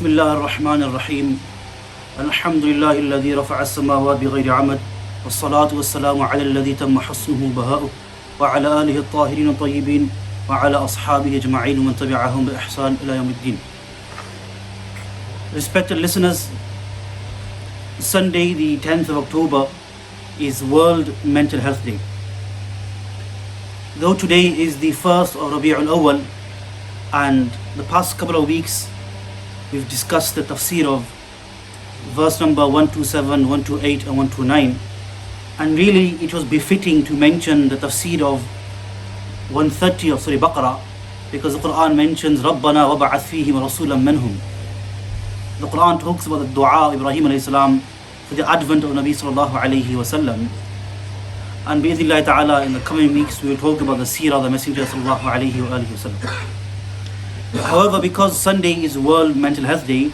بسم الله الرحمن الرحيم الحمد لله الذي رفع السماوات بغير عمد والصلاة والسلام على الذي تم حسنه بهاؤه وعلى آله الطاهرين الطيبين وعلى أصحابه أجمعين ومن تبعهم بإحسان إلى يوم الدين. Respected listeners, Sunday the 10th of October is World Mental Health Day. Though today is the 1st of Rabi'ul Awwal, and the past couple of weeks we've discussed the tafsir of verse number 127, 128 and 129, and really it was befitting to mention the tafsir of 130 of Surah Baqarah, because the Quran mentions Rabbana wa ba'ath fihim rasulan minhum. The Quran talks about the dua of Ibrahim alayhi salam for the advent of Nabi sallallahu alayhi wa sallam, and bi'idhnillahi ta'ala in the coming weeks we will talk about the seerah of the Messenger sallallahu alayhi wa sallam. However, because Sunday is World Mental Health Day,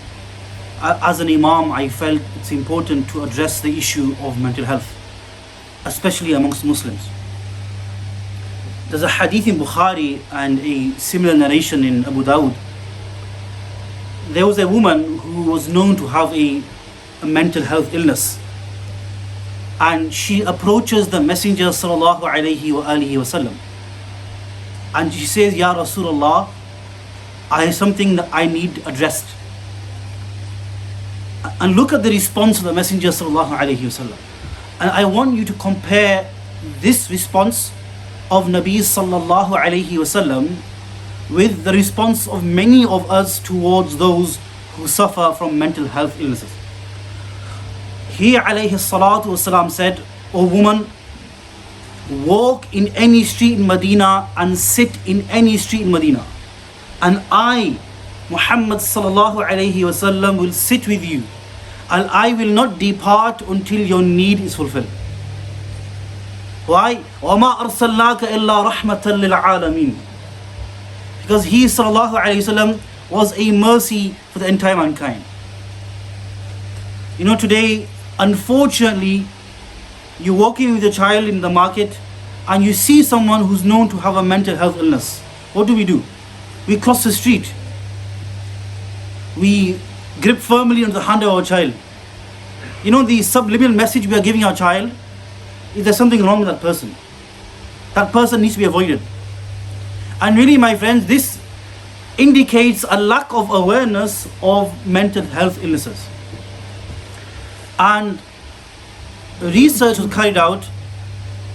as an Imam I felt it's important to address the issue of mental health, especially amongst Muslims. There's a hadith in Bukhari and a similar narration in Abu Dawud. There was a woman who was known to have a mental health illness, and she approaches the Messenger sallallahu alayhi wa alihi wasallam, and she says, Ya Rasulullah, I have something that I need addressed. And look at the response of the Messenger sallallahu alayhi wasallam. And I want you to compare this response of Nabi sallallahu alayhi wasallam with the response of many of us towards those who suffer from mental health illnesses. He alayhi salatu wasalam said, O woman, walk in any street in Medina and sit in any street in Medina, and I, Muhammad sallallahu alayhi wasallam, will sit with you, and I will not depart until your need is fulfilled. Why? وَمَا أَرْسَلْنَاكَ إِلَّا رَحْمَةً لِلْعَالَمِينَ. Because he sallallahu alayhi wasallam was a mercy for the entire mankind. You know, today, unfortunately, you're walking with a child in the market and you see someone who's known to have a mental health illness. What do? We cross the street. We grip firmly onto the hand of our child. You know, the subliminal message we are giving our child is there's something wrong with that person. That person needs to be avoided. And really, my friends, this indicates a lack of awareness of mental health illnesses. And research was carried out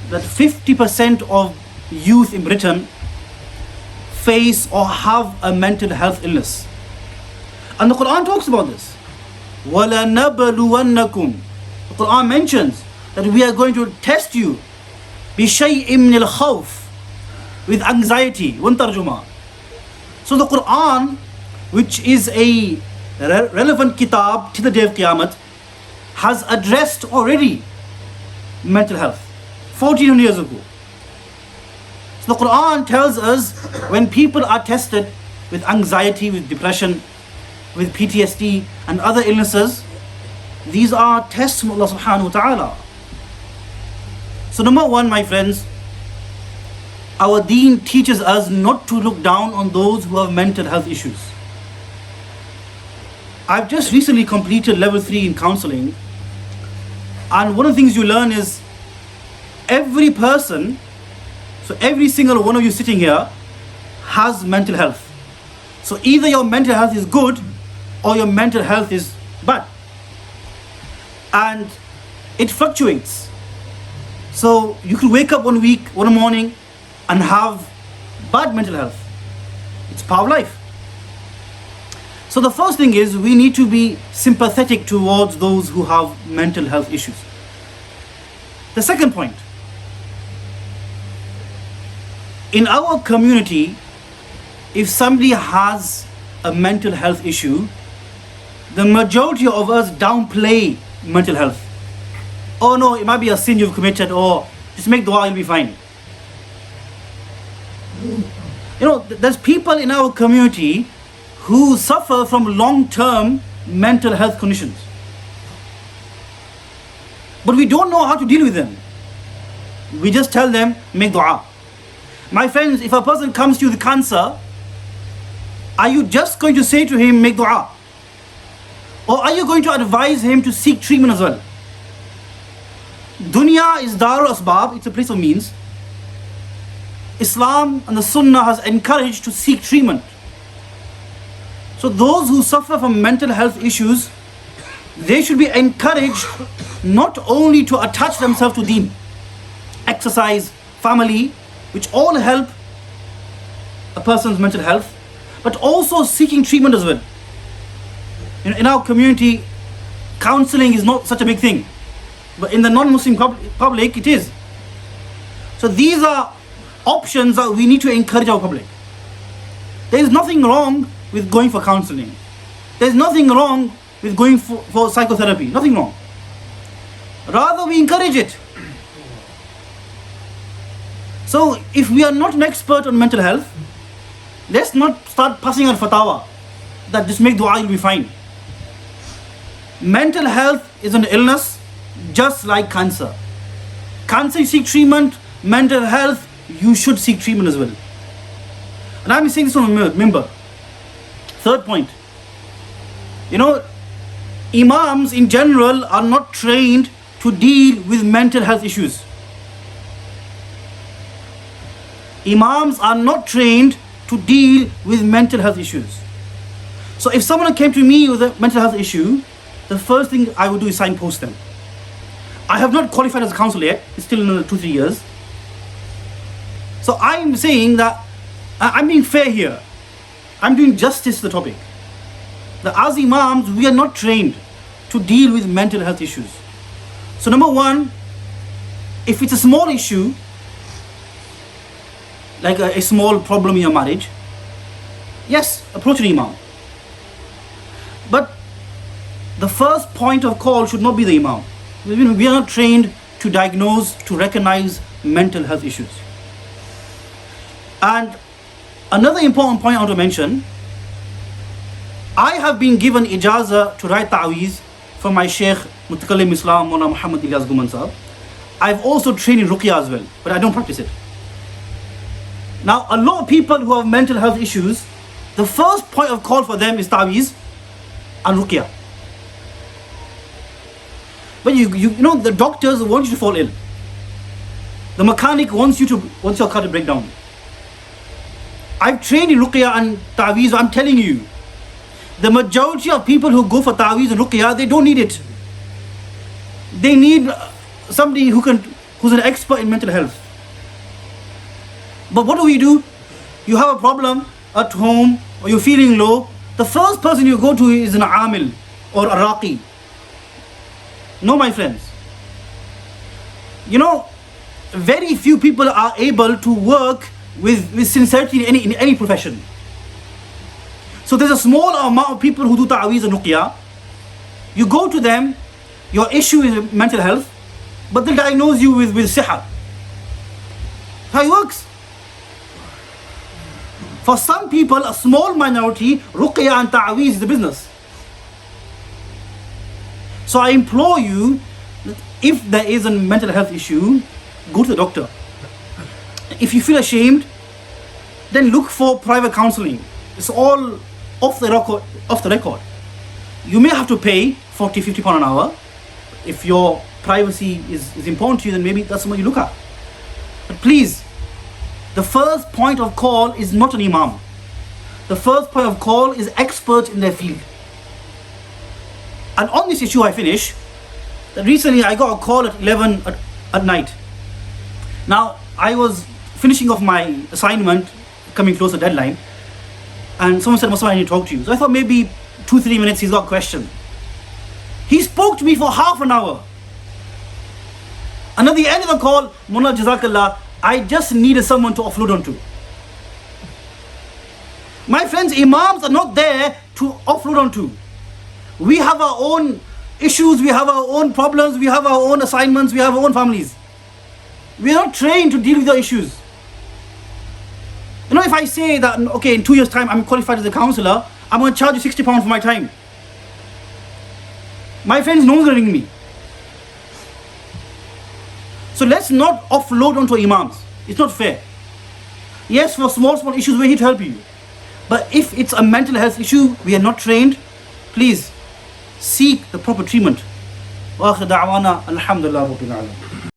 that 50% of youth in Britain face or have a mental health illness. And the Quran talks about this. وَلَنَبْلُوَنَّكُمْ. The Quran mentions that we are going to test you بِشَيْءٍ مِّنَ الْخَوْفِ, with anxiety. وَانْتَرْجُمَا. So the Quran, which is a relevant kitab to the day of Qiyamah, has addressed already mental health 1400 years ago. So the Quran tells us when people are tested with anxiety, with depression, with PTSD and other illnesses, these are tests from Allah subhanahu wa ta'ala. So number one, my friends, our deen teaches us not to look down on those who have mental health issues. I've just recently completed level 3 in counseling, and one of the things you learn is every person, so every single one of you sitting here has mental health. So either your mental health is good or your mental health is bad. And it fluctuates. So you could wake up one morning and have bad mental health. It's part of life. So the first thing is we need to be sympathetic towards those who have mental health issues. The second point, in our community, if somebody has a mental health issue, the majority of us downplay mental health. Oh no, it might be a sin you've committed, or just make dua, you'll be fine. You know, there's people in our community who suffer from long-term mental health conditions, but we don't know how to deal with them. We just tell them, make dua. My friends, if a person comes to you with cancer, are you just going to say to him, make dua? Or are you going to advise him to seek treatment as well? Dunya is Darul Asbab, it's a place of means. Islam and the Sunnah has encouraged to seek treatment. So those who suffer from mental health issues, they should be encouraged not only to attach themselves to deen, exercise, family, which all help a person's mental health, but also seeking treatment as well. In our community, counseling is not such a big thing, but in the non-Muslim public, it is. So these are options that we need to encourage our public. There is nothing wrong with going for counseling. There is nothing wrong with going for psychotherapy. Nothing wrong. Rather, we encourage it. So if we are not an expert on mental health, let's not start passing on fatwa that just make dua, you'll be fine. Mental health is an illness just like cancer. Cancer, you seek treatment. Mental health, you should seek treatment as well. And I'm saying this on member. Third point. Imams in general are not trained to deal with mental health issues. Imams are not trained to deal with mental health issues. So if someone came to me with a mental health issue, the first thing I would do is signpost them. I have not qualified as a counselor yet. It's still another 2-3 years. So I'm saying that I'm being fair here. I'm doing justice to the topic. That as imams, we are not trained to deal with mental health issues. So number one, if it's a small issue, like a small problem in your marriage, yes, approach an imam. But the first point of call should not be the imam. We are not trained to diagnose, to recognize mental health issues. And another important point I want to mention, I have been given ijazah to write ta'weez from my Sheikh Mutakallim Islam Mawlana Muhammad Ilyasghuman sahab. I've also trained in ruqya as well, but I don't practice it. Now, a lot of people who have mental health issues, the first point of call for them is ta'weez and ruqya. But you know, the doctors want you to fall ill. The mechanic wants your car to break down. I've trained in ruqya and ta'weez. I'm telling you, the majority of people who go for ta'weez and ruqya, they don't need it. They need somebody who's an expert in mental health. But what do? You have a problem at home, or you're feeling low. The first person you go to is an amil or a raqi. No, my friends. Very few people are able to work with sincerity in any profession. So there's a small amount of people who do ta'weez and ruqya. You go to them, your issue is mental health, but they'll diagnose you with sihr. How it works. For some people, a small minority, ruqya and ta'weez is the business. So I implore you, that if there is a mental health issue, go to the doctor. If you feel ashamed, then look for private counseling. It's all off the record. You may have to pay 40, 50 pound an hour. If your privacy is important to you, then maybe that's what you look at. But please, the first point of call is not an imam. The first point of call is experts in their field. And on this issue I finish, that recently I got a call at 11 at night. Now, I was finishing off my assignment, coming close to deadline, and someone said, Mustafa, I need to talk to you. So I thought maybe 2-3 minutes he's got a question. He spoke to me for half an hour. And at the end of the call, Mullah Jazakallah, I just needed someone to offload onto. My friends, imams are not there to offload onto. We have our own issues, we have our own problems, we have our own assignments, we have our own families. We are not trained to deal with the issues. If I say that, okay, in 2 years' time I'm qualified as a counsellor, I'm going to charge you 60 pounds for my time. My friends, no one's going to ring me. So let's not offload onto imams. It's not fair. Yes, for small issues we're here to help you. But if it's a mental health issue, we are not trained, please seek the proper treatment. وآخر دعوانا الحمد لله رب العالمين.